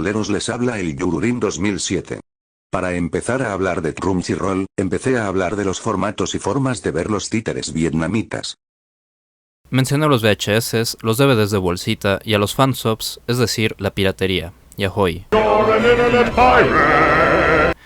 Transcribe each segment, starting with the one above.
culeros, les habla el Yururin 2007. Para empezar a hablar de Crunchyroll, empecé a hablar de los formatos y formas de ver los títeres vietnamitas. Mencioné los VHS, los DVDs de bolsita y a los fansubs, es decir, la piratería. Yahoy.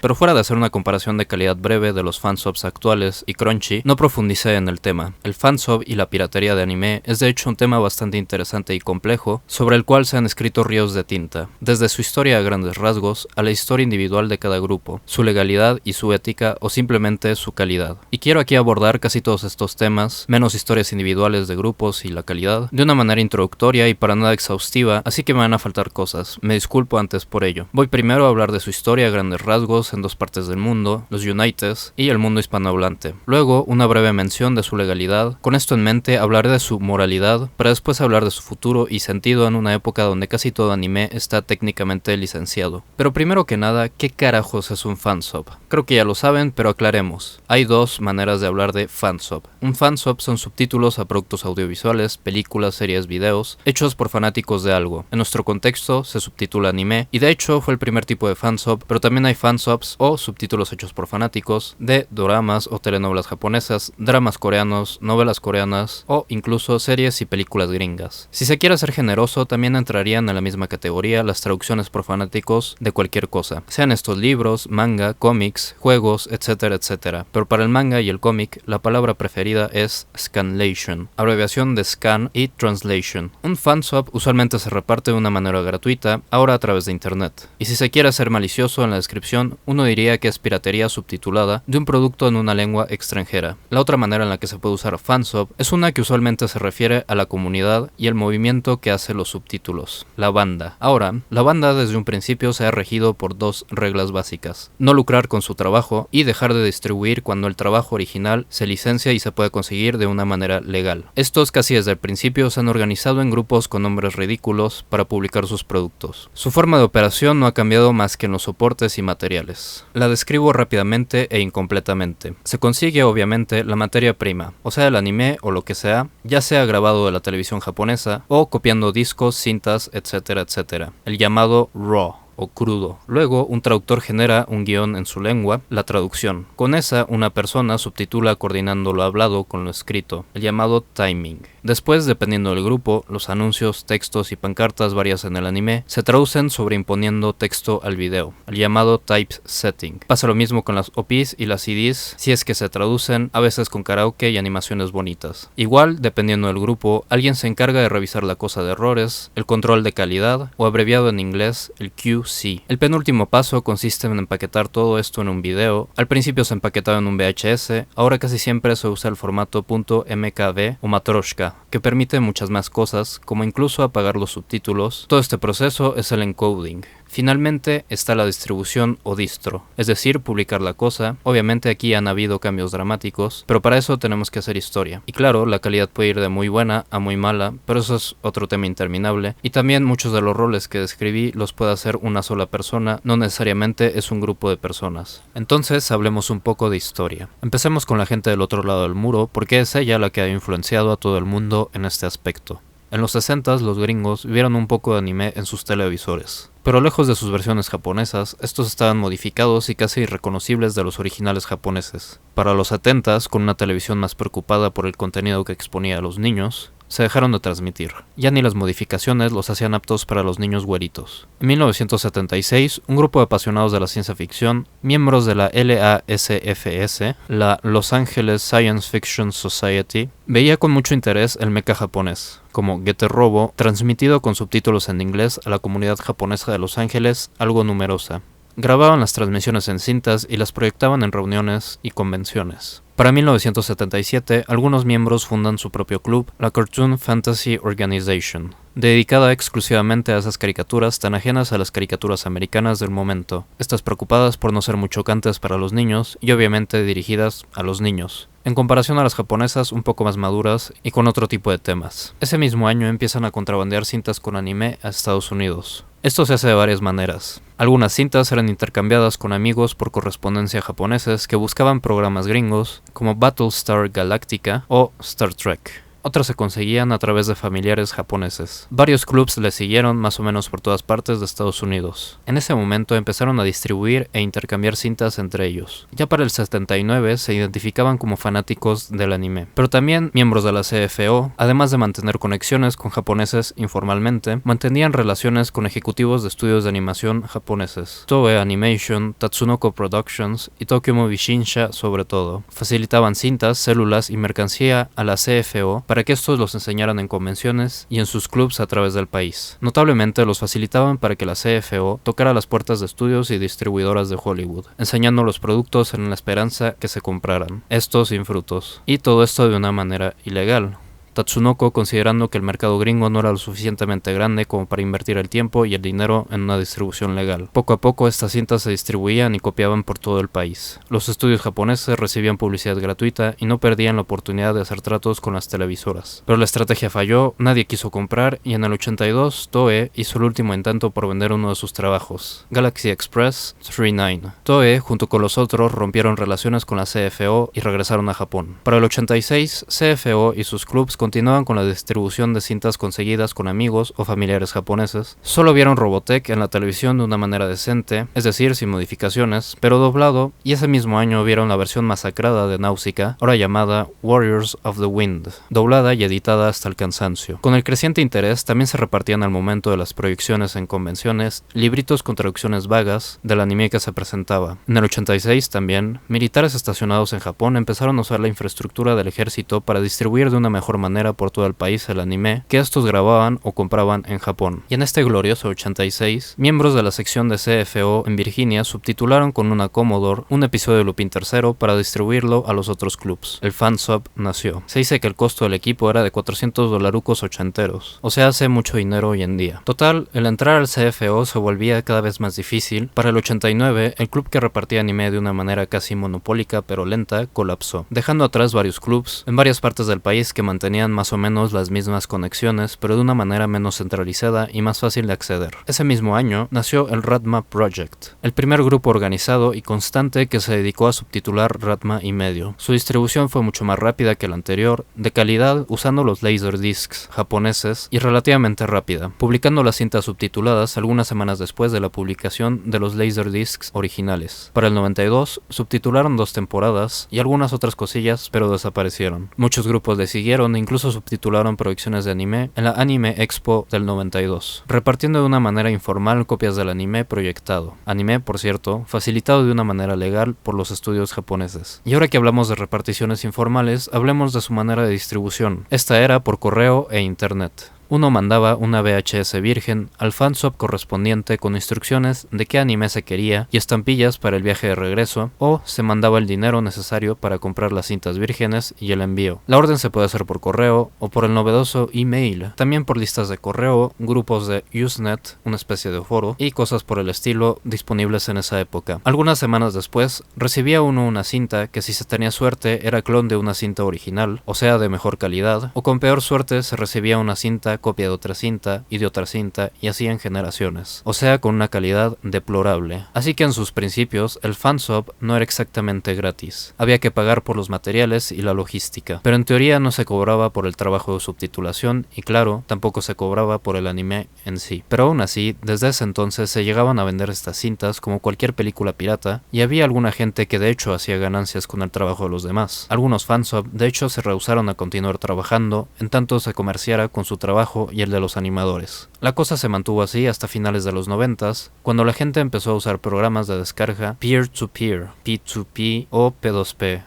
Pero fuera de hacer una comparación de calidad breve de los fansubs actuales y Crunchy, no profundicé en el tema. El fansub y la piratería de anime es de hecho un tema bastante interesante y complejo, sobre el cual se han escrito ríos de tinta, desde su historia a grandes rasgos a la historia individual de cada grupo, su legalidad y su ética o simplemente su calidad. Y quiero aquí abordar casi todos estos temas, menos historias individuales de grupos y la calidad, de una manera introductoria y para nada exhaustiva, así que me van a faltar cosas, me disculpo antes por ello. Voy primero a hablar de su historia a grandes rasgos en dos partes del mundo, los Unites y el mundo hispanohablante. Luego, una breve mención de su legalidad. Con esto en mente, hablaré de su moralidad, para después hablar de su futuro y sentido en una época donde casi todo anime está técnicamente licenciado. Pero primero que nada, ¿qué carajos es un fansub? Creo que ya lo saben, pero aclaremos. Hay dos maneras de hablar de fansub. Un fansub son subtítulos a productos audiovisuales, películas, series, videos, hechos por fanáticos de algo. En nuestro contexto, se subtitula anime, y de hecho fue el primer tipo de fansub, pero también hay fansubs o subtítulos hechos por fanáticos de doramas o telenovelas japonesas, dramas coreanos, novelas coreanas o incluso series y películas gringas. Si se quiere ser generoso, también entrarían en la misma categoría las traducciones por fanáticos de cualquier cosa, sean estos libros, manga, cómics, juegos, etcétera, etcétera. Pero para el manga y el cómic, la palabra preferida es scanlation, abreviación de scan y translation. Un fansub usualmente se reparte de una manera gratuita, ahora a través de internet. Y si se quiere ser malicioso en la descripción, uno diría que es piratería subtitulada de un producto en una lengua extranjera. La otra manera en la que se puede usar fansub es una que usualmente se refiere a la comunidad y el movimiento que hace los subtítulos, la banda. Ahora, la banda desde un principio se ha regido por dos reglas básicas: no lucrar con su trabajo y dejar de distribuir cuando el trabajo original se licencia y se puede conseguir de una manera legal. Estos casi desde el principio se han organizado en grupos con nombres ridículos para publicar sus productos. Su forma de operación no ha cambiado más que en los soportes y materiales. La describo rápidamente e incompletamente. Se consigue obviamente la materia prima, o sea el anime o lo que sea, ya sea grabado de la televisión japonesa o copiando discos, cintas, etcétera, etcétera. El llamado raw o crudo. Luego, un traductor genera un guión en su lengua, la traducción. Con esa, una persona subtitula coordinando lo hablado con lo escrito, el llamado timing. Después, dependiendo del grupo, los anuncios, textos y pancartas varias en el anime se traducen sobreimponiendo texto al video, el llamado typesetting. Pasa lo mismo con las OPs y las CDs, si es que se traducen, a veces con karaoke y animaciones bonitas. Igual, dependiendo del grupo, alguien se encarga de revisar la cosa de errores, el control de calidad, o abreviado en inglés, el QC. El penúltimo paso consiste en empaquetar todo esto en un video. Al principio se empaquetaba en un VHS, ahora casi siempre se usa el formato .mkv o matroshka, que permite muchas más cosas, como incluso apagar los subtítulos. Todo este proceso es el encoding. Finalmente está la distribución o distro, es decir, publicar la cosa. Obviamente aquí han habido cambios dramáticos, pero para eso tenemos que hacer historia. Y claro, la calidad puede ir de muy buena a muy mala, pero eso es otro tema interminable. Y también muchos de los roles que describí los puede hacer una sola persona, no necesariamente es un grupo de personas. Entonces hablemos un poco de historia. Empecemos con la gente del otro lado del muro, porque es ella la que ha influenciado a todo el mundo en este aspecto. En los 60s los gringos vieron un poco de anime en sus televisores. Pero lejos de sus versiones japonesas, estos estaban modificados y casi irreconocibles de los originales japoneses. Para los 70s, con una televisión más preocupada por el contenido que exponía a los niños, se dejaron de transmitir. Ya ni las modificaciones los hacían aptos para los niños güeritos. En 1976, un grupo de apasionados de la ciencia ficción, miembros de la LASFS, la Los Angeles Science Fiction Society, veía con mucho interés el mecha japonés, como Getter Robo, transmitido con subtítulos en inglés a la comunidad japonesa de Los Ángeles, algo numerosa. Grababan las transmisiones en cintas y las proyectaban en reuniones y convenciones. Para 1977, algunos miembros fundan su propio club, la Cartoon Fantasy Organization, dedicada exclusivamente a esas caricaturas tan ajenas a las caricaturas americanas del momento, estas preocupadas por no ser muy chocantes para los niños y obviamente dirigidas a los niños, en comparación a las japonesas un poco más maduras y con otro tipo de temas. Ese mismo año empiezan a contrabandear cintas con anime a Estados Unidos. Esto se hace de varias maneras. Algunas cintas eran intercambiadas con amigos por correspondencia japoneses que buscaban programas gringos como Battlestar Galactica o Star Trek. otras se conseguían a través de familiares japoneses. Varios clubs le siguieron más o menos por todas partes de Estados Unidos. En ese momento empezaron a distribuir e intercambiar cintas entre ellos. Ya para el 79 se identificaban como fanáticos del anime, pero también miembros de la CFO, además de mantener conexiones con japoneses informalmente, mantenían relaciones con ejecutivos de estudios de animación japoneses, Toei Animation, Tatsunoko Productions y Tokyo Movie Shinsha sobre todo. Facilitaban cintas, células y mercancía a la CFO para que estos los enseñaran en convenciones y en sus clubs a través del país. Notablemente los facilitaban para que la CFO tocara las puertas de estudios y distribuidoras de Hollywood, enseñando los productos en la esperanza que se compraran, estos sin frutos. Y todo esto de una manera ilegal. Tatsunoko considerando que el mercado gringo no era lo suficientemente grande como para invertir el tiempo y el dinero en una distribución legal. Poco a poco estas cintas se distribuían y copiaban por todo el país. Los estudios japoneses recibían publicidad gratuita y no perdían la oportunidad de hacer tratos con las televisoras. Pero la estrategia falló, nadie quiso comprar y en el 82 Toei hizo el último intento por vender uno de sus trabajos, Galaxy Express 39. Toei junto con los otros rompieron relaciones con la CFO y regresaron a Japón. Para el 86 CFO y sus clubs continuaban con la distribución de cintas conseguidas con amigos o familiares japoneses. Solo vieron Robotech en la televisión de una manera decente, es decir, sin modificaciones, pero doblado, y ese mismo año vieron la versión masacrada de Náusica, ahora llamada Warriors of the Wind, doblada y editada hasta el cansancio. Con el creciente interés también se repartían al momento de las proyecciones en convenciones libritos con traducciones vagas del anime que se presentaba. En el 86 también, militares estacionados en Japón empezaron a usar la infraestructura del ejército para distribuir de una mejor manera por todo el país el anime que estos grababan o compraban en Japón. Y en este glorioso 86, miembros de la sección de CFO en Virginia subtitularon con una Commodore un episodio de Lupin III para distribuirlo a los otros clubs. El fansub nació. Se dice que el costo del equipo era de $400 ochenteros, o sea, hace mucho dinero hoy en día. Total, el entrar al CFO se volvía cada vez más difícil. Para el 89, el club que repartía anime de una manera casi monopólica pero lenta colapsó, dejando atrás varios clubs en varias partes del país que mantenían más o menos las mismas conexiones, pero de una manera menos centralizada y más fácil de acceder. Ese mismo año nació el Ranma Project, el primer grupo organizado y constante que se dedicó a subtitular Ranma y medio. Su distribución fue mucho más rápida que la anterior, de calidad usando los Laserdiscs japoneses y relativamente rápida, publicando las cintas subtituladas algunas semanas después de la publicación de los Laserdiscs originales. Para el 92 subtitularon 2 temporadas y algunas otras cosillas, pero desaparecieron. Muchos grupos le siguieron e incluso subtitularon producciones de anime en la Anime Expo del 92, repartiendo de una manera informal copias del anime proyectado. Anime, por cierto, facilitado de una manera legal por los estudios japoneses. Y ahora que hablamos de reparticiones informales, hablemos de su manera de distribución. Esta era por correo e internet. Uno mandaba una VHS virgen al fansub correspondiente con instrucciones de qué anime se quería y estampillas para el viaje de regreso, o se mandaba el dinero necesario para comprar las cintas vírgenes y el envío. La orden se puede hacer por correo o por el novedoso email, también por listas de correo, grupos de Usenet, una especie de foro, y cosas por el estilo disponibles en esa época. Algunas semanas después, recibía uno una cinta que si se tenía suerte era clon de una cinta original, o sea de mejor calidad, o con peor suerte se recibía una cinta copia de otra cinta y de otra cinta y así en generaciones, o sea con una calidad deplorable. Así que en sus principios el fansub no era exactamente gratis, había que pagar por los materiales y la logística, pero en teoría no se cobraba por el trabajo de subtitulación y claro, tampoco se cobraba por el anime en sí. Pero aún así, desde ese entonces se llegaban a vender estas cintas como cualquier película pirata y había alguna gente que de hecho hacía ganancias con el trabajo de los demás. Algunos fansub de hecho se rehusaron a continuar trabajando en tanto se comerciara con su trabajo y el de los animadores. La cosa se mantuvo así hasta finales de los 90s, cuando la gente empezó a usar programas de descarga peer-to-peer, P2P o P2P,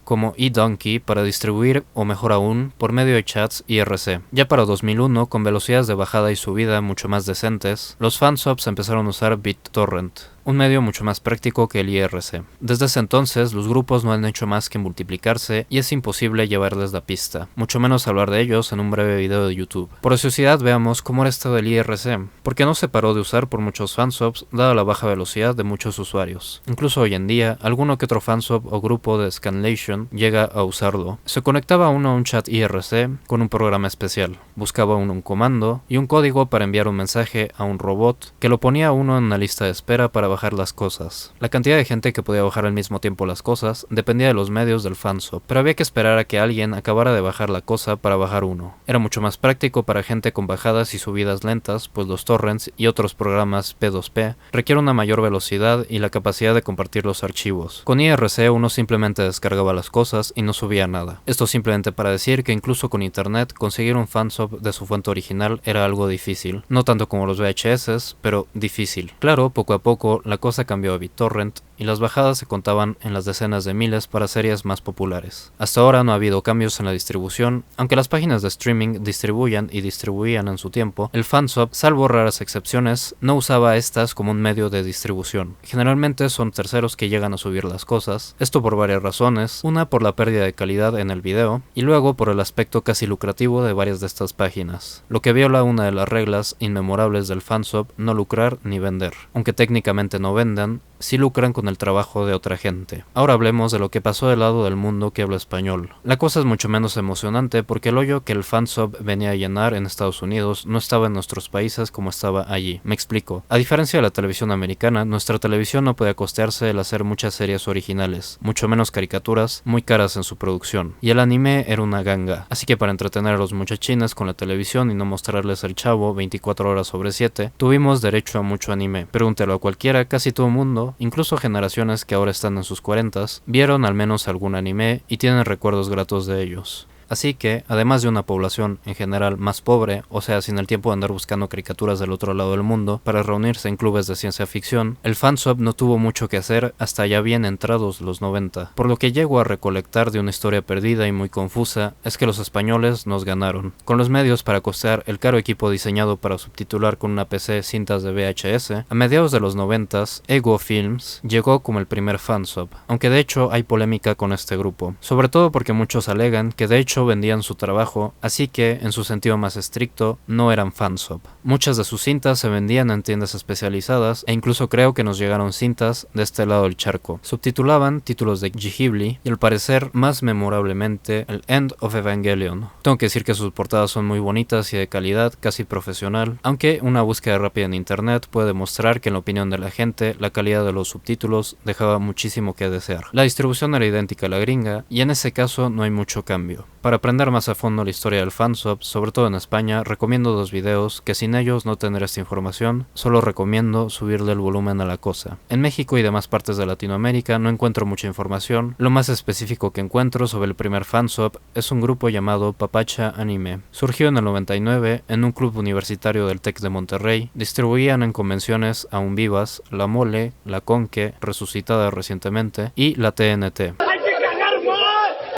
como eDonkey para distribuir, o mejor aún, por medio de chats IRC. Ya para 2001, con velocidades de bajada y subida mucho más decentes, los fansubs empezaron a usar BitTorrent, un medio mucho más práctico que el IRC. Desde ese entonces, los grupos no han hecho más que multiplicarse y es imposible llevarles la pista, mucho menos hablar de ellos en un breve video de YouTube. Por ociosidad veamos cómo era esto del IRC, porque no se paró de usar por muchos fansubs dada la baja velocidad de muchos usuarios. Incluso hoy en día, alguno que otro fansub o grupo de Scanlation llega a usarlo. Se conectaba uno a un chat IRC con un programa especial, buscaba uno un comando y un código para enviar un mensaje a un robot que lo ponía uno en una lista de espera para bajar las cosas. La cantidad de gente que podía bajar al mismo tiempo las cosas dependía de los medios del fansub, pero había que esperar a que alguien acabara de bajar la cosa para bajar uno. Era mucho más práctico para gente con bajadas y subidas lentas, pues los torrents y otros programas P2P requieren una mayor velocidad y la capacidad de compartir los archivos. Con IRC uno simplemente descargaba las cosas y no subía nada. Esto simplemente para decir que incluso con internet conseguir un fansub de su fuente original era algo difícil, no tanto como los VHS, pero difícil. Claro, poco a poco la cosa cambió a BitTorrent y las bajadas se contaban en las decenas de miles para series más populares. Hasta ahora no ha habido cambios en la distribución, aunque las páginas de streaming distribuían en su tiempo, el fansub, salvo raras excepciones, no usaba estas como un medio de distribución. Generalmente son terceros que llegan a subir las cosas, esto por varias razones, una por la pérdida de calidad en el video, y luego por el aspecto casi lucrativo de varias de estas páginas, lo que viola una de las reglas inmemorables del fansub: no lucrar ni vender. Aunque técnicamente no vendan, sí lucran con el trabajo de otra gente. Ahora hablemos de lo que pasó del lado del mundo que habla español. La cosa es mucho menos emocionante porque el hoyo que el fansub venía a llenar en Estados Unidos no estaba en nuestros países como estaba allí. Me explico. A diferencia de la televisión americana, nuestra televisión no podía costearse el hacer muchas series originales, mucho menos caricaturas, muy caras en su producción. Y el anime era una ganga. Así que para entretener a los muchachines con la televisión y no mostrarles el Chavo 24 horas sobre 7, tuvimos derecho a mucho anime. Pregúntelo a cualquiera, casi todo el mundo, incluso generaciones que ahora están en sus 40s, vieron al menos algún anime y tienen recuerdos gratos de ellos. Así que, además de una población en general más pobre, o sea, sin el tiempo de andar buscando caricaturas del otro lado del mundo para reunirse en clubes de ciencia ficción, el fansub no tuvo mucho que hacer hasta ya bien entrados los 90. Por lo que llego a recolectar de una historia perdida y muy confusa, es que los españoles nos ganaron. Con los medios para costear el caro equipo diseñado para subtitular con una PC cintas de VHS, a mediados de los 90s, Ego Films llegó como el primer fansub, aunque de hecho hay polémica con este grupo, sobre todo porque muchos alegan que de hecho vendían su trabajo, así que, en su sentido más estricto, no eran fansub. Muchas de sus cintas se vendían en tiendas especializadas e incluso creo que nos llegaron cintas de este lado del charco. Subtitulaban títulos de Ghibli y al parecer, más memorablemente, el End of Evangelion. Tengo que decir que sus portadas son muy bonitas y de calidad, casi profesional, aunque una búsqueda rápida en internet puede demostrar que en la opinión de la gente, la calidad de los subtítulos dejaba muchísimo que desear. La distribución era idéntica a la gringa y en ese caso no hay mucho cambio. Para aprender más a fondo la historia del fansub, sobre todo en España, recomiendo dos videos que sin ellos no tendré esta información, solo recomiendo subirle el volumen a la cosa. En México y demás partes de Latinoamérica no encuentro mucha información, lo más específico que encuentro sobre el primer fansub es un grupo llamado Papacha Anime. Surgió en el 99 en un club universitario del TEC de Monterrey, distribuían en convenciones aún vivas La Mole, La Conque, resucitada recientemente, y la TNT.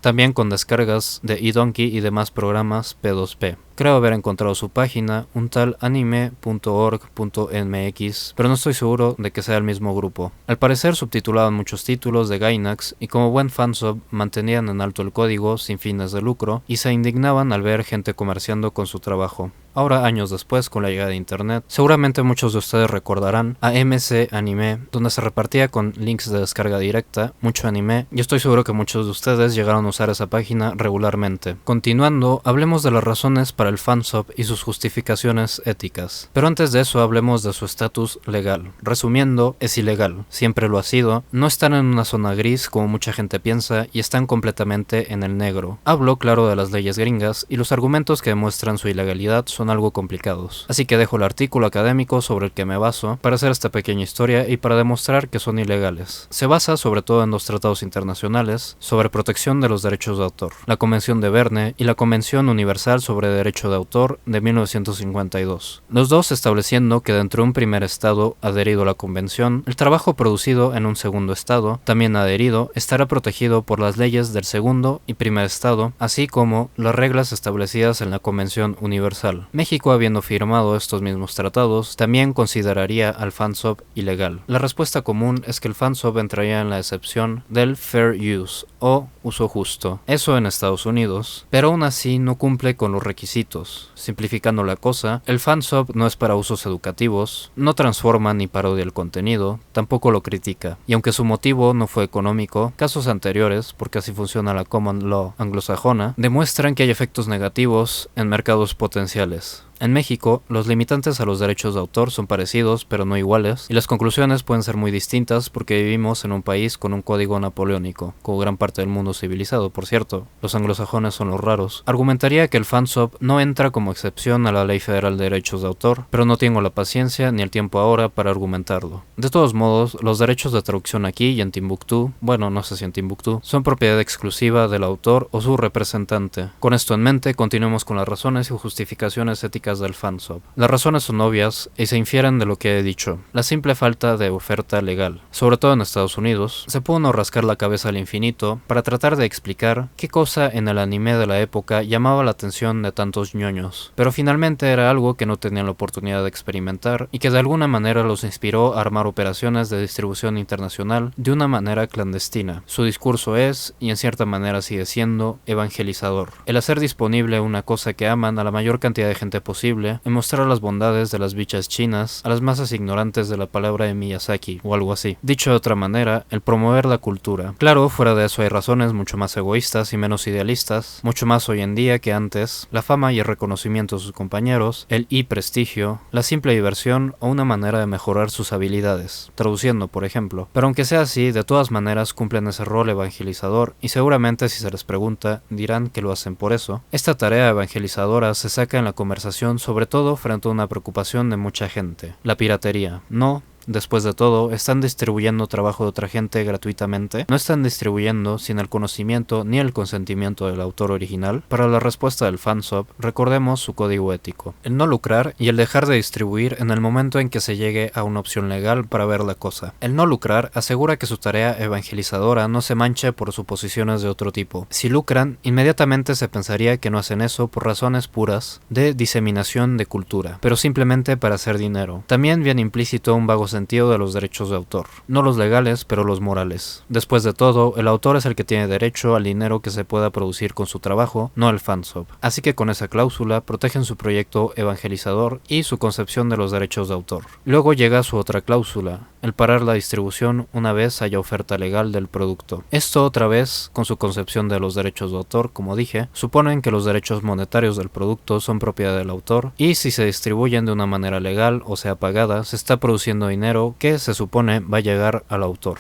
También con descargas de eDonkey y demás programas P2P. Creo haber encontrado su página, un tal anime.org.mx, pero no estoy seguro de que sea el mismo grupo. Al parecer subtitulaban muchos títulos de Gainax y como buen fansub mantenían en alto el código sin fines de lucro y se indignaban al ver gente comerciando con su trabajo. Ahora, años después, con la llegada de internet, seguramente muchos de ustedes recordarán a MC Anime, donde se repartía con links de descarga directa, mucho anime, y estoy seguro que muchos de ustedes llegaron a usar esa página regularmente. Continuando, hablemos de las razones para el fansub y sus justificaciones éticas. Pero antes de eso hablemos de su estatus legal. Resumiendo, es ilegal, siempre lo ha sido, no están en una zona gris como mucha gente piensa y están completamente en el negro. Hablo, claro, de las leyes gringas y los argumentos que demuestran su ilegalidad son algo complicados. Así que dejo el artículo académico sobre el que me baso para hacer esta pequeña historia y para demostrar que son ilegales. Se basa sobre todo en dos tratados internacionales sobre protección de los derechos de autor, la Convención de Berne y la Convención Universal sobre Derecho de Autor de 1952. Los dos estableciendo que dentro de un primer estado adherido a la convención, el trabajo producido en un segundo estado, también adherido, estará protegido por las leyes del segundo y primer estado, así como las reglas establecidas en la Convención Universal. México, habiendo firmado estos mismos tratados, también consideraría al fansub ilegal. La respuesta común es que el fansub entraría en la excepción del fair use o uso justo, eso en Estados Unidos, pero aún así no cumple con los requisitos. Simplificando la cosa, el fansub no es para usos educativos, no transforma ni parodia el contenido, tampoco lo critica, y aunque su motivo no fue económico, casos anteriores, porque así funciona la common law anglosajona, demuestran que hay efectos negativos en mercados potenciales. En México, los limitantes a los derechos de autor son parecidos, pero no iguales, y las conclusiones pueden ser muy distintas porque vivimos en un país con un código napoleónico, como gran parte del mundo civilizado, por cierto. Los anglosajones son los raros. Argumentaría que el fansub no entra como excepción a la Ley Federal de Derechos de Autor, pero no tengo la paciencia ni el tiempo ahora para argumentarlo. De todos modos, los derechos de traducción aquí y en Timbuktu, bueno, no sé si en Timbuktu, son propiedad exclusiva del autor o su representante. Con esto en mente, continuemos con las razones y justificaciones éticas del fansub. Las razones son obvias y se infieren de lo que he dicho. La simple falta de oferta legal, sobre todo en Estados Unidos, se puede uno rascar la cabeza al infinito para tratar de explicar qué cosa en el anime de la época llamaba la atención de tantos ñoños, pero finalmente era algo que no tenían la oportunidad de experimentar y que de alguna manera los inspiró a armar operaciones de distribución internacional de una manera clandestina. Su discurso es, y en cierta manera sigue siendo, evangelizador. El hacer disponible una cosa que aman a la mayor cantidad de gente posible y mostrar las bondades de las bichas chinas a las masas ignorantes de la palabra de Miyazaki, o algo así. Dicho de otra manera, el promover la cultura. Claro, fuera de eso hay razones mucho más egoístas y menos idealistas, mucho más hoy en día que antes, la fama y el reconocimiento de sus compañeros, el prestigio, la simple diversión o una manera de mejorar sus habilidades, traduciendo por ejemplo. Pero aunque sea así, de todas maneras cumplen ese rol evangelizador y seguramente si se les pregunta dirán que lo hacen por eso. Esta tarea evangelizadora se saca en la conversación sobre todo frente a una preocupación de mucha gente, la piratería. No, después de todo, están distribuyendo trabajo de otra gente gratuitamente. No están distribuyendo sin el conocimiento ni el consentimiento del autor original. Para la respuesta del fansub, recordemos su código ético: el no lucrar y el dejar de distribuir en el momento en que se llegue a una opción legal para ver la cosa. El no lucrar asegura que su tarea evangelizadora no se manche por suposiciones de otro tipo. Si lucran, inmediatamente se pensaría que no hacen eso por razones puras de diseminación de cultura, pero simplemente para hacer dinero. También viene implícito un vago sentido de los derechos de autor, no los legales pero los morales. Después de todo, el autor es el que tiene derecho al dinero que se pueda producir con su trabajo, no el fansub. Así que con esa cláusula protegen su proyecto evangelizador y su concepción de los derechos de autor. Luego llega su otra cláusula, el parar la distribución una vez haya oferta legal del producto. Esto otra vez, con su concepción de los derechos de autor, como dije, suponen que los derechos monetarios del producto son propiedad del autor y si se distribuyen de una manera legal o sea pagada, se está produciendo dinero que se supone va a llegar al autor.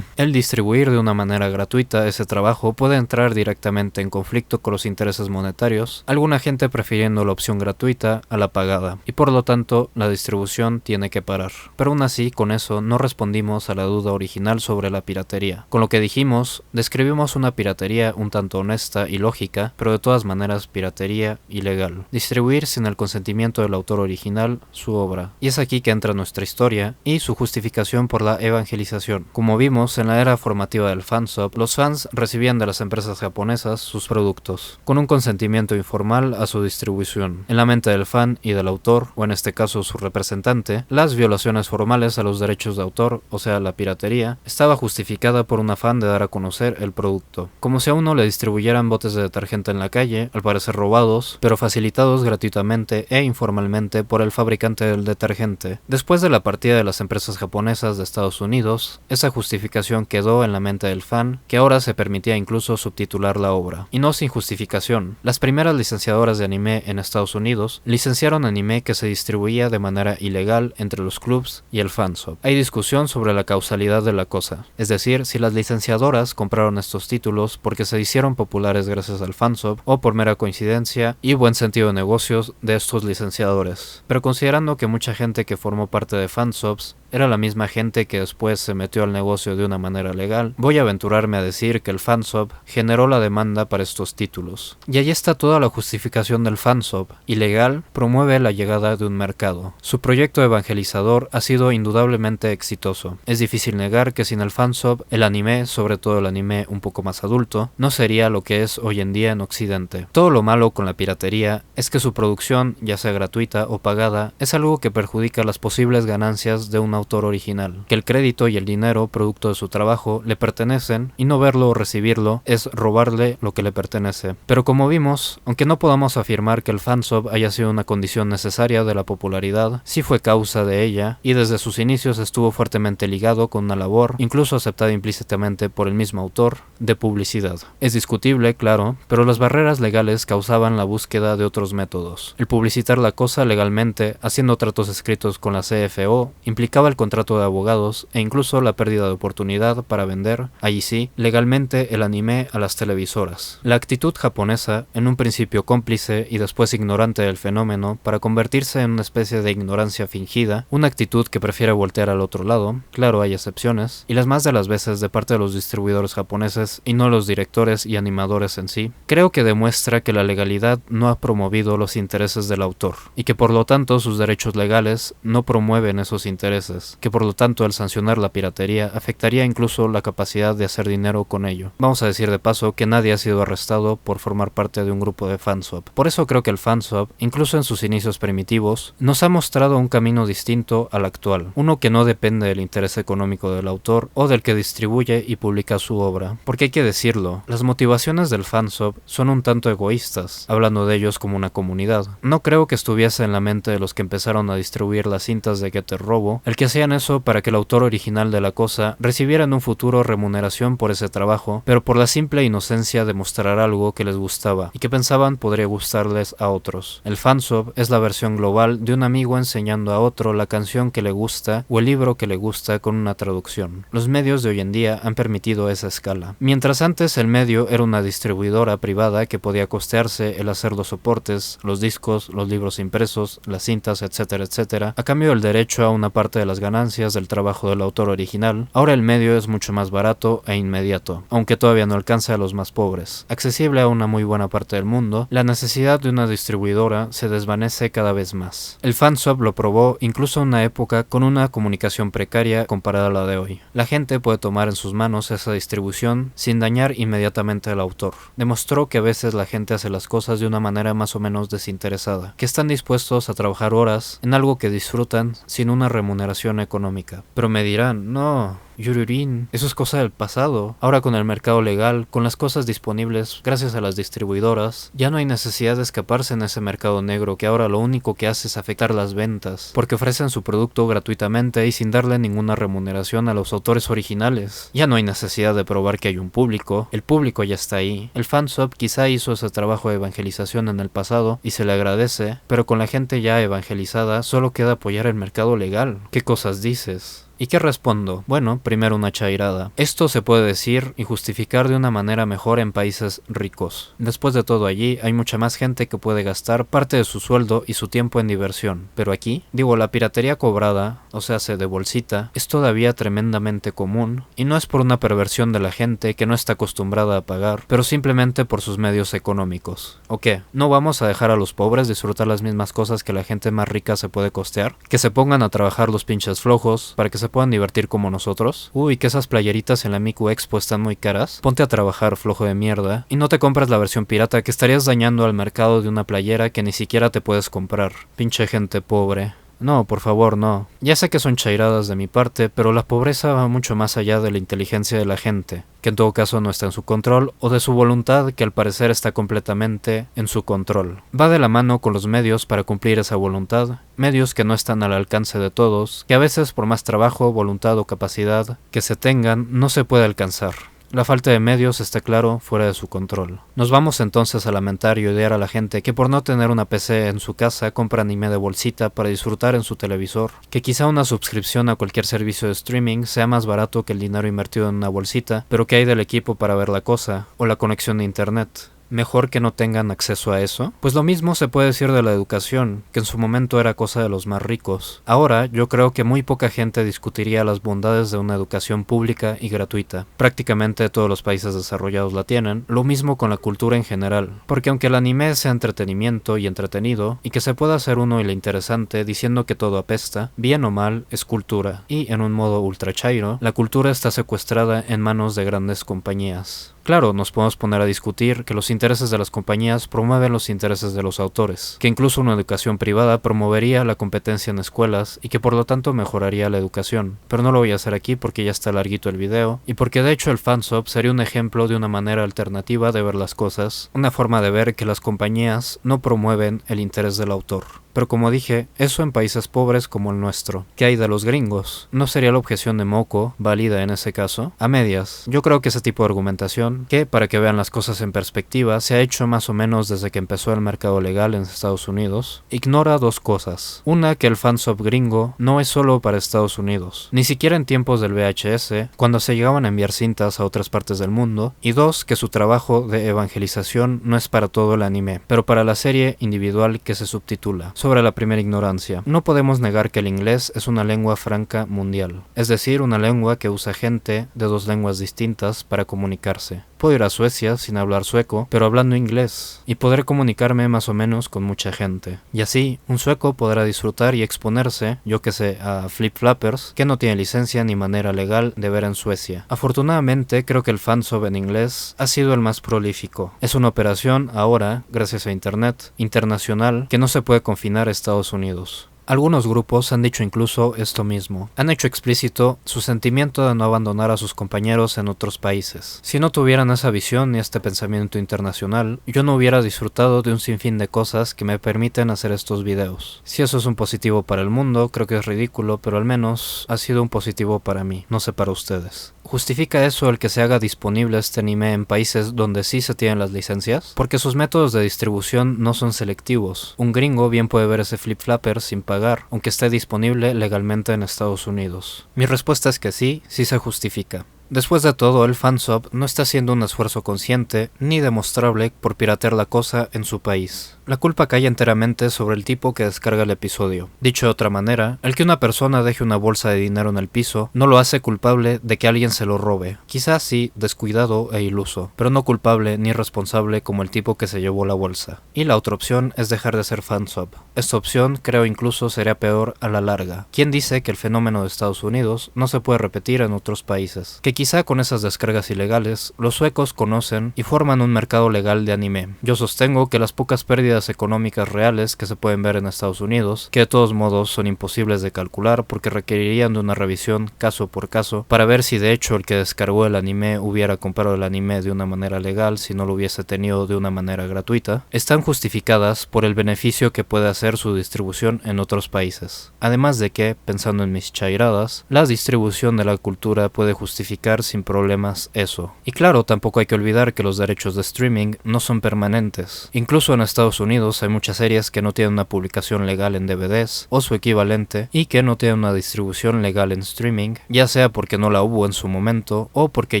El distribuir de una manera gratuita ese trabajo puede entrar directamente en conflicto con los intereses monetarios, alguna gente prefiriendo la opción gratuita a la pagada, y por lo tanto la distribución tiene que parar. Pero aún así, con eso no respondimos a la duda original sobre la piratería. Con lo que dijimos, describimos una piratería un tanto honesta y lógica, pero de todas maneras piratería ilegal. Distribuir sin el consentimiento del autor original su obra. Y es aquí que entra nuestra historia y su justificación por la evangelización. Como vimos en la era formativa del fansub, los fans recibían de las empresas japonesas sus productos, con un consentimiento informal a su distribución. En la mente del fan y del autor, o en este caso su representante, las violaciones formales a los derechos de autor, o sea la piratería, estaba justificada por un afán de dar a conocer el producto. Como si a uno le distribuyeran botes de detergente en la calle, al parecer robados, pero facilitados gratuitamente e informalmente por el fabricante del detergente. Después de la partida de las empresas japonesas de Estados Unidos, esa justificación quedó en la mente del fan, que ahora se permitía incluso subtitular la obra. Y no sin justificación. Las primeras licenciadoras de anime en Estados Unidos licenciaron anime que se distribuía de manera ilegal entre los clubs y el fansub. Hay discusión sobre la causalidad de la cosa, es decir, si las licenciadoras compraron estos títulos porque se hicieron populares gracias al fansub o por mera coincidencia y buen sentido de negocios de estos licenciadores. Pero considerando que mucha gente que formó parte de fansubs era la misma gente que después se metió al negocio de una manera legal, voy a aventurarme a decir que el fansub generó la demanda para estos títulos. Y ahí está toda la justificación del fansub. Ilegal, promueve la llegada de un mercado. Su proyecto evangelizador ha sido indudablemente exitoso. Es difícil negar que sin el fansub, el anime, sobre todo el anime un poco más adulto, no sería lo que es hoy en día en Occidente. Todo lo malo con la piratería es que su producción, ya sea gratuita o pagada, es algo que perjudica las posibles ganancias de un autor autor original, que el crédito y el dinero producto de su trabajo le pertenecen y no verlo o recibirlo es robarle lo que le pertenece. Pero como vimos, aunque no podamos afirmar que el fansub haya sido una condición necesaria de la popularidad, sí fue causa de ella y desde sus inicios estuvo fuertemente ligado con una labor, incluso aceptada implícitamente por el mismo autor, de publicidad. Es discutible, claro, pero las barreras legales causaban la búsqueda de otros métodos. El publicitar la cosa legalmente, haciendo tratos escritos con la CFO, implicaba el contrato de abogados e incluso la pérdida de oportunidad para vender, ahí sí, legalmente el anime a las televisoras. La actitud japonesa, en un principio cómplice y después ignorante del fenómeno, para convertirse en una especie de ignorancia fingida, una actitud que prefiere voltear al otro lado, claro hay excepciones, y las más de las veces de parte de los distribuidores japoneses y no los directores y animadores en sí, creo que demuestra que la legalidad no ha promovido los intereses del autor, y que por lo tanto sus derechos legales no promueven esos intereses, que por lo tanto el sancionar la piratería afectaría incluso la capacidad de hacer dinero con ello. Vamos a decir de paso que nadie ha sido arrestado por formar parte de un grupo de fansub. Por eso creo que el fansub, incluso en sus inicios primitivos, nos ha mostrado un camino distinto al actual, uno que no depende del interés económico del autor o del que distribuye y publica su obra, porque hay que decirlo, las motivaciones del fansub son un tanto egoístas, hablando de ellos como una comunidad. No creo que estuviese en la mente de los que empezaron a distribuir las cintas de Getter Robo, el que hacían eso para que el autor original de la cosa recibiera en un futuro remuneración por ese trabajo, pero por la simple inocencia de mostrar algo que les gustaba y que pensaban podría gustarles a otros. El fansub es la versión global de un amigo enseñando a otro la canción que le gusta o el libro que le gusta con una traducción. Los medios de hoy en día han permitido esa escala. Mientras antes el medio era una distribuidora privada que podía costearse el hacer los soportes, los discos, los libros impresos, las cintas, etcétera, etcétera, a cambio del derecho a una parte de las ganancias del trabajo del autor original, ahora el medio es mucho más barato e inmediato, aunque todavía no alcanza a los más pobres. Accesible a una muy buena parte del mundo, la necesidad de una distribuidora se desvanece cada vez más. El fansub lo probó incluso en una época con una comunicación precaria comparada a la de hoy. La gente puede tomar en sus manos esa distribución sin dañar inmediatamente al autor. Demostró que a veces la gente hace las cosas de una manera más o menos desinteresada, que están dispuestos a trabajar horas en algo que disfrutan sin una remuneración económica. Pero me dirán, no, Yururin, eso es cosa del pasado. Ahora con el mercado legal, con las cosas disponibles gracias a las distribuidoras, ya no hay necesidad de escaparse en ese mercado negro que ahora lo único que hace es afectar las ventas, porque ofrecen su producto gratuitamente y sin darle ninguna remuneración a los autores originales. Ya no hay necesidad de probar que hay un público, el público ya está ahí. El fansub quizá hizo ese trabajo de evangelización en el pasado y se le agradece, pero con la gente ya evangelizada solo queda apoyar el mercado legal. ¿Qué cosas dices? ¿Y qué respondo? Bueno, primero una chairada. Esto se puede decir y justificar de una manera mejor en países ricos. Después de todo allí, hay mucha más gente que puede gastar parte de su sueldo y su tiempo en diversión. Pero aquí, la piratería cobrada, o sea, de bolsita, es todavía tremendamente común, y no es por una perversión de la gente que no está acostumbrada a pagar, pero simplemente por sus medios económicos. ¿O qué? ¿No vamos a dejar a los pobres disfrutar las mismas cosas que la gente más rica se puede costear? Que se pongan a trabajar los pinches flojos para que se puedan divertir como nosotros. Uy, que esas playeritas en la Miku Expo están muy caras. Ponte a trabajar, flojo de mierda, y no te compras la versión pirata, que estarías dañando al mercado de una playera que ni siquiera te puedes comprar. Pinche gente pobre. No, por favor, no. Ya sé que son chairadas de mi parte, pero la pobreza va mucho más allá de la inteligencia de la gente, que en todo caso no está en su control, o de su voluntad, que al parecer está completamente en su control. Va de la mano con los medios para cumplir esa voluntad, medios que no están al alcance de todos, que a veces por más trabajo, voluntad o capacidad que se tengan, no se puede alcanzar. La falta de medios está claro fuera de su control. Nos vamos entonces a lamentar y odiar a la gente que por no tener una PC en su casa compra anime de bolsita para disfrutar en su televisor, que quizá una suscripción a cualquier servicio de streaming sea más barato que el dinero invertido en una bolsita, pero ¿qué hay del equipo para ver la cosa? O la conexión de internet. ¿Mejor que no tengan acceso a eso? Pues lo mismo se puede decir de la educación, que en su momento era cosa de los más ricos. Ahora, yo creo que muy poca gente discutiría las bondades de una educación pública y gratuita. Prácticamente todos los países desarrollados la tienen, lo mismo con la cultura en general. Porque aunque el anime sea entretenimiento y entretenido, y que se pueda hacer uno y lo interesante diciendo que todo apesta, bien o mal, es cultura. Y en un modo ultra chairo, la cultura está secuestrada en manos de grandes compañías. Claro, nos podemos poner a discutir que los intereses de las compañías promueven los intereses de los autores, que incluso una educación privada promovería la competencia en escuelas y que por lo tanto mejoraría la educación, pero no lo voy a hacer aquí porque ya está larguito el video y porque de hecho el fansub sería un ejemplo de una manera alternativa de ver las cosas, una forma de ver que las compañías no promueven el interés del autor. Pero como dije, eso en países pobres como el nuestro. ¿Qué hay de los gringos? ¿No sería la objeción de Moco válida en ese caso? A medias. Yo creo que ese tipo de argumentación, que para que vean las cosas en perspectiva, se ha hecho más o menos desde que empezó el mercado legal en Estados Unidos, ignora dos cosas. Una, que el fansub gringo no es solo para Estados Unidos, ni siquiera en tiempos del VHS, cuando se llegaban a enviar cintas a otras partes del mundo, y dos, que su trabajo de evangelización no es para todo el anime, pero para la serie individual que se subtitula. Sobre la primera ignorancia, no podemos negar que el inglés es una lengua franca mundial, es decir, una lengua que usa gente de dos lenguas distintas para comunicarse. Puedo ir a Suecia sin hablar sueco, pero hablando inglés, y podré comunicarme más o menos con mucha gente. Y así, un sueco podrá disfrutar y exponerse, yo que sé, a Flip Flappers, que no tiene licencia ni manera legal de ver en Suecia. Afortunadamente, creo que el fansub en inglés ha sido el más prolífico. Es una operación ahora, gracias a internet, internacional, que no se puede confinar a Estados Unidos. Algunos grupos han dicho incluso esto mismo. Han hecho explícito su sentimiento de no abandonar a sus compañeros en otros países. Si no tuvieran esa visión y este pensamiento internacional, yo no hubiera disfrutado de un sinfín de cosas que me permiten hacer estos videos. Si eso es un positivo para el mundo, creo que es ridículo, pero al menos ha sido un positivo para mí, no sé para ustedes. ¿Justifica eso el que se haga disponible este anime en países donde sí se tienen las licencias? Porque sus métodos de distribución no son selectivos. Un gringo bien puede ver ese Flip Flapper sin pagar, aunque esté disponible legalmente en Estados Unidos. Mi respuesta es que sí se justifica. Después de todo, el fansub no está haciendo un esfuerzo consciente ni demostrable por piratear la cosa en su país. La culpa cae enteramente sobre el tipo que descarga el episodio. Dicho de otra manera, el que una persona deje una bolsa de dinero en el piso no lo hace culpable de que alguien se lo robe. Quizás sí, descuidado e iluso, pero no culpable ni responsable como el tipo que se llevó la bolsa. Y la otra opción es dejar de ser fansub. Esta opción creo incluso sería peor a la larga. ¿Quién dice que el fenómeno de Estados Unidos no se puede repetir en otros países? Que quizá con esas descargas ilegales, los suecos conocen y forman un mercado legal de anime. Yo sostengo que las pocas pérdidas económicas reales que se pueden ver en Estados Unidos, que de todos modos son imposibles de calcular porque requerirían de una revisión caso por caso para ver si de hecho el que descargó el anime hubiera comprado el anime de una manera legal si no lo hubiese tenido de una manera gratuita, están justificadas por el beneficio que puede hacer su distribución en otros países. Además de que, pensando en mis chairadas, la distribución de la cultura puede justificar sin problemas eso. Y claro, tampoco hay que olvidar que los derechos de streaming no son permanentes. Incluso en Estados Unidos hay muchas series que no tienen una publicación legal en DVDs o su equivalente y que no tienen una distribución legal en streaming, ya sea porque no la hubo en su momento o porque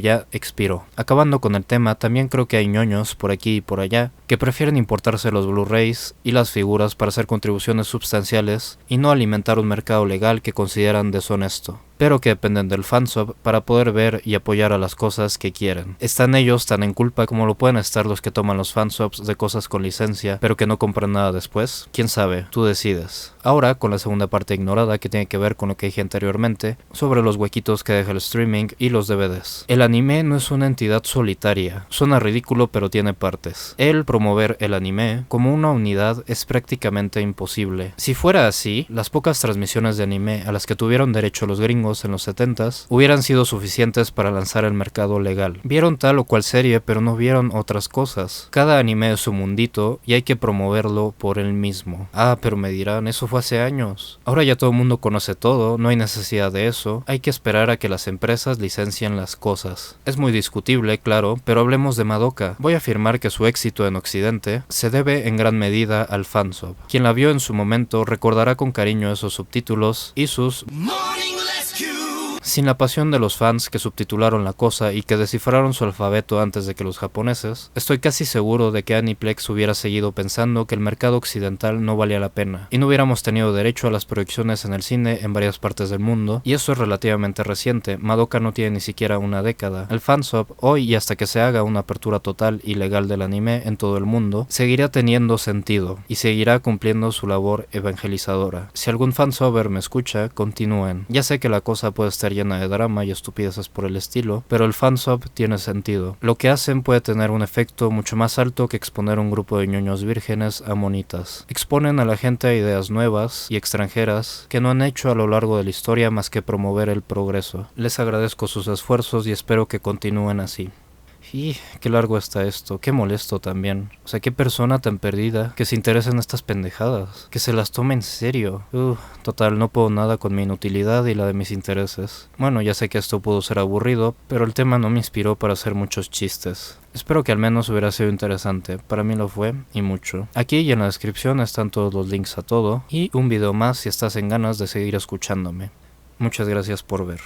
ya expiró. Acabando con el tema, también creo que hay ñoños por aquí y por allá que prefieren importarse los Blu-rays y las figuras para hacer contribuciones sustanciales y no alimentar un mercado legal que consideran deshonesto, pero que dependen del fansub para poder ver y apoyar a las cosas que quieren. ¿Están ellos tan en culpa como lo pueden estar los que toman los fansubs de cosas con licencia, pero que no compran nada después? ¿Quién sabe? Tú decides. Ahora, con la segunda parte ignorada que tiene que ver con lo que dije anteriormente, sobre los huequitos que deja el streaming y los DVDs. El anime no es una entidad solitaria. Suena ridículo, pero tiene partes. Promover el anime como una unidad es prácticamente imposible. Si fuera así, las pocas transmisiones de anime a las que tuvieron derecho los gringos en los 70s hubieran sido suficientes para lanzar el mercado legal. Vieron tal o cual serie, pero no vieron otras cosas. Cada anime es un mundito y hay que promoverlo por él mismo. Ah, pero me dirán, eso fue hace años. Ahora ya todo el mundo conoce todo, no hay necesidad de eso. Hay que esperar a que las empresas licencien las cosas. Es muy discutible, claro, pero hablemos de Madoka. Voy a afirmar que su éxito en Occidente se debe en gran medida al fansub. Quien la vio en su momento recordará con cariño esos subtítulos y sus sin la pasión de los fans que subtitularon la cosa y que descifraron su alfabeto antes de que los japoneses, estoy casi seguro de que Aniplex hubiera seguido pensando que el mercado occidental no valía la pena, y no hubiéramos tenido derecho a las proyecciones en el cine en varias partes del mundo, y eso es relativamente reciente. Madoka no tiene ni siquiera una década. El fansub, hoy y hasta que se haga una apertura total y legal del anime en todo el mundo, seguirá teniendo sentido, y seguirá cumpliendo su labor evangelizadora. Si algún fansuber me escucha, continúen. Ya sé que la cosa puede estar llena de drama y estupideces por el estilo, pero el fansub tiene sentido. Lo que hacen puede tener un efecto mucho más alto que exponer un grupo de ñoños vírgenes a monitas. Exponen a la gente a ideas nuevas y extranjeras que no han hecho a lo largo de la historia más que promover el progreso. Les agradezco sus esfuerzos y espero que continúen así. Y qué largo está esto, qué molesto también. O sea, qué persona tan perdida que se interesa en estas pendejadas, que se las tome en serio. Total, no puedo nada con mi inutilidad y la de mis intereses. Bueno, ya sé que esto pudo ser aburrido, pero el tema no me inspiró para hacer muchos chistes. Espero que al menos hubiera sido interesante, para mí lo fue, y mucho. Aquí y en la descripción están todos los links a todo, y un video más si estás en ganas de seguir escuchándome. Muchas gracias por ver.